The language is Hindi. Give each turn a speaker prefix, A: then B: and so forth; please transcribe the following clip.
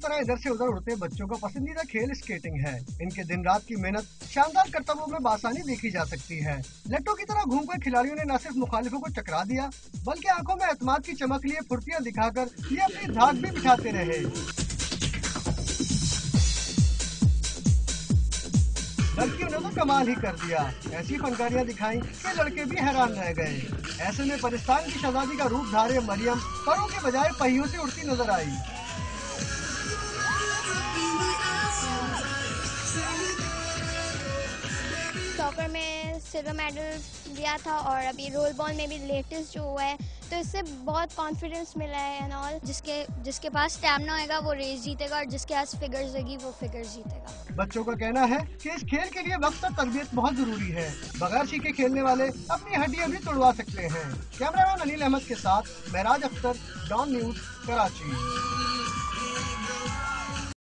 A: तरह इधर से उधर उड़ते बच्चों का पसंदीदा खेल स्केटिंग है। इनके दिन रात की मेहनत शानदार करतबों में बासानी देखी जा सकती है। लट्टों की तरह घूमकर खिलाड़ियों ने न सिर्फ मुखालिफों को चकरा दिया, बल्कि आंखों में एतमाद की चमक लिए फुर्तियां दिखाकर ये अपनी धाक भी बिठाते रहे। लड़कियों ने तो कमाल ही कर दिया। ऐसी फनकारियां दिखाई कि लड़के भी हैरान रह गए। ऐसे में पाकिस्तान की शहजादी का रूप धारे मरियम परों के बजाय पहियों से उड़ती नजर आई।
B: सॉकर में सिल्वर मेडल लिया था और अभी रोल बॉल में भी लेटेस्ट जो हुआ है, तो इससे बहुत कॉन्फिडेंस मिला है एंड ऑल। जिसके पास स्टैमिना होगा वो रेस जीतेगा और जिसके पास फिगर्स होगी वो फिगर्स जीतेगा।
A: बच्चों का कहना है कि इस खेल के लिए वक्त और तरबियत बहुत जरूरी है। बगैर सीखे खेलने वाले अपनी हड्डियां भी तोड़वा सकते हैं। कैमरामैन अनिल अहमद के साथ महराज अख्तर, डॉन न्यूज, कराची।